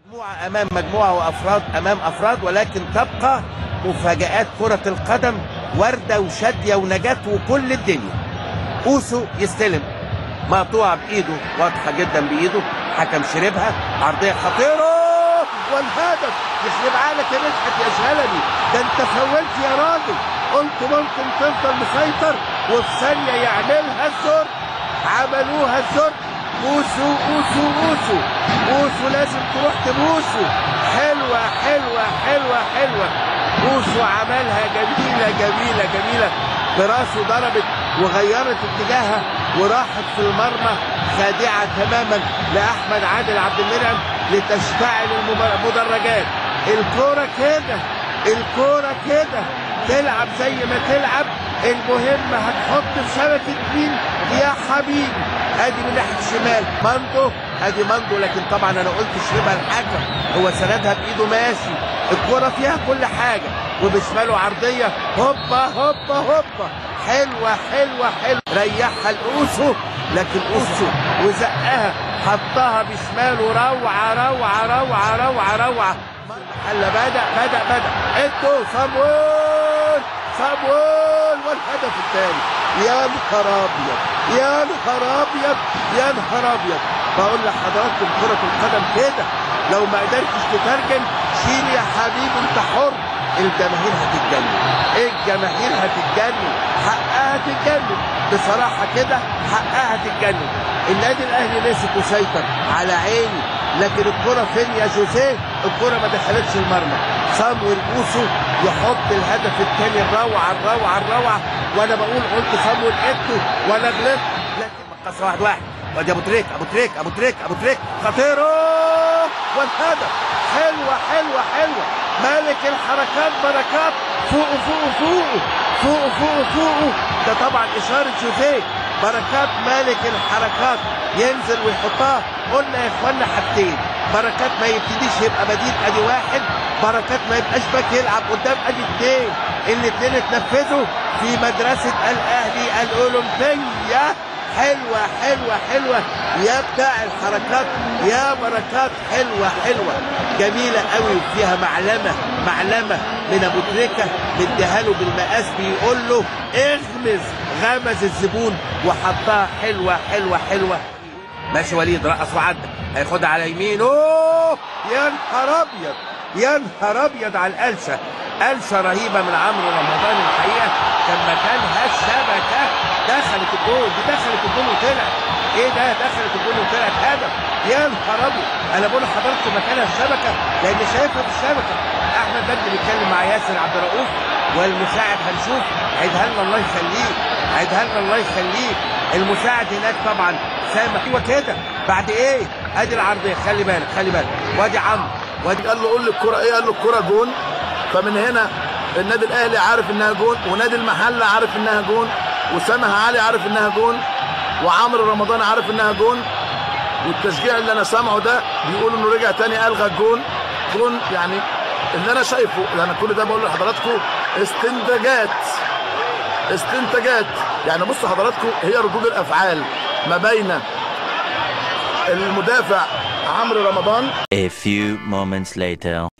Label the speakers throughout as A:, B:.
A: مجموعة أمام مجموعة وأفراد أمام أفراد، ولكن تبقى مفاجآت كرة القدم وردة وشادية ونجاة وكل الدنيا. أوسو يستلم مقطوعة بإيده، واضحة جدا بإيده، حكم شربها، عرضية خطيرة والهدف. يخرب عليك يا مدحت يا شلبي، ده أنت فولت يا راجل، قلت ممكن تفضل مسيطر وفي ثانية يعملها الزر، عملوها الزر. أوسو أوسو أوسو أوسو لازم تروح تبوسه. حلوة حلوة حلوة حلوة، أوسو عملها جميلة جميلة جميلة، براسه ضربت وغيرت اتجاهها وراحت في المرمى، خادعة تماما لأحمد عادل عبد المنعم لتشتعل المدرجات. الكورة كده، الكورة كده، تلعب زي ما تلعب، المهم هتحط في شبكة مين يا حبيبي. ادي من ناحيه الشمال ماندو، ادي ماندو، لكن طبعا انا قلت شربها الحكم، هو سندها بايده ماشي. الكرة فيها كل حاجه، وبشماله عرضيه، هوبا هوبا هوبا، حلوه حلوه حلوه، ريحها الاوسو، لكن اوسو وزقها حطها بشماله، روعه روعه روعه روعه روعه. هلا بدأ انتو صامويل والهدف الثاني. يا نهار ابيض يا نهار ابيض يا نهار ابيض. بقول لحضراتكم كرة القدم كده، لو ما قدرتش تترجم شيل يا حبيبي، انت حر. الجماهير هتتجنن، الجماهير هتتجنن، حقها تتجنن بصراحة كده، حقها تتجنن. النادي الاهلي مسك وسيطر على عيني، لكن الكرة فين يا جوزيه؟ الكرة ما دخلتش المرمى. صامويل أوسو يحط الهدف الثاني الروعة الروعة الروعة، وانا بقول قلت صامويل ايتو وانا غلطت، لكن مقص 1-1. وادي ابو تريك خطيره والهدف. حلوة حلوة حلوة، مالك الحركات بركات، فوقه. ده طبعا اشارة جوزيه. بركات مالك الحركات ينزل ويحطها. قلنا يا اخوانا حاجتين، بركات ما يبتديش يبقى بديل ادي واحد، بركات ما يبقاش باك يلعب قدام ادي اثنين. الاثنين اتنفذوا في مدرسة الاهلي الاولمبية. حلوة حلوة حلوة يا بتاع الحركات يا بركات، حلوة جميلة قوي، وفيها معلمة من ابو تريكة مديها له بالمقاس، بيقول له اغمز، غمز الزبون وحطها. حلوة. ماشي وليد، رقص وعدى، هياخدها على يمينه. يا نهار ابيض على القلشه، قلشه رهيبه من عمرو رمضان. الحقيقه كان مكانها الشبكه، دخلت الجول وطلعت. ايه ده؟ دخلت الجول وطلعت هدف. يا نهار ابيض، انا بقول لحضراتكم مكانها الشبكه لان شايفها في الشبكه. احمد بدري بيتكلم مع ياسر عبد الرؤوف والمساعد، هنشوف، عيدها لنا الله يخليك. المساعد هناك طبعا سامح. ايوه كده، بعد ايه؟ ادي العرضيه، خلي بالك. وادي عمرو،
B: قال له قول لي الكرة ايه؟ قال له الكرة جون. فمن هنا النادي الاهلي عارف انها جون، ونادي المحله عارف انها جون، وسامح علي عارف انها جون، وعمرو رمضان عارف انها جون. والتشجيع اللي انا سامعه ده بيقول انه رجع تاني الغى الجون. جون يعني اللي انا شايفه، انا كل ده بقول لحضراتكم استنتاجات. يعني بصوا حضراتكم، هي ردود الافعال ما بين المدافع عمرو رمضان.
C: A few moments later.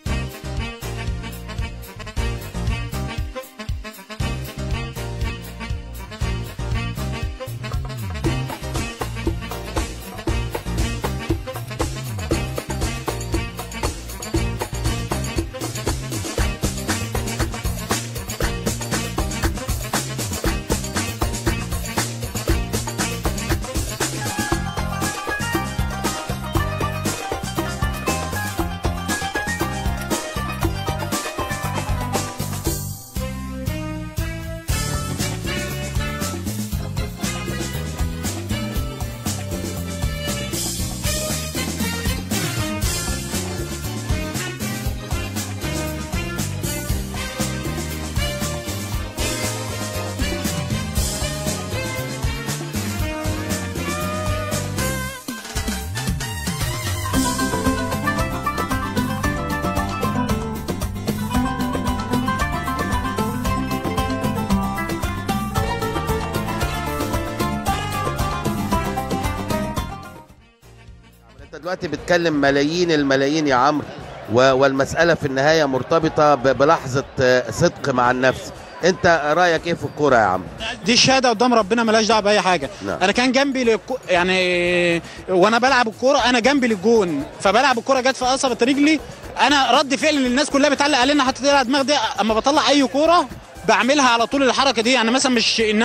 A: دلوقتي بتكلم ملايين الملايين يا عمرو، والمسألة في النهاية مرتبطة بلحظة صدق مع النفس. انت رأيك ايه في الكورة يا عم؟
D: دي الشهاده قدام ربنا مالهاش دعوه باي حاجه.
A: نعم.
D: انا كان جنبي يعني وانا بلعب الكوره انا جنبي للجون، فبلعب الكوره جت في قصبه رجلي. انا رد فعل للناس كلها بتعلق علينا حاطط ايدي على دماغ دي، اما بطلع اي كوره بعملها على طول الحركه دي. يعني مثلا مش ان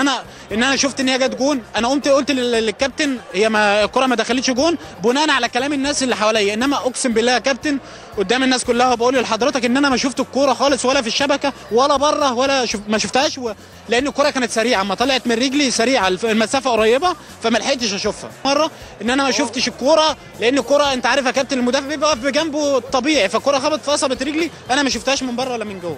D: انا شفت ان هي جت جون، انا قلت للكابتن هي الكوره ما دخلتش جون بناء على كلام الناس اللي حواليا، انما اقسم بالله يا كابتن قدام الناس كلها بقول لحضرتك ان انا ما شفت الكوره خالص، ولا في الشبكه ولا بره ولا ما شفتهاش لان الكوره كانت سريعه، اما طلعت من رجلي سريعه المسافه قريبه فما لحقتش اشوفها. مره ان انا ما شفتش الكوره لان الكوره انت عارف يا كابتن المدافع بيبقى واقف بجنبه الطبيعي، فالكوره خبطت في قصبه رجلي انا ما شفتهاش من بره ولا من جوه.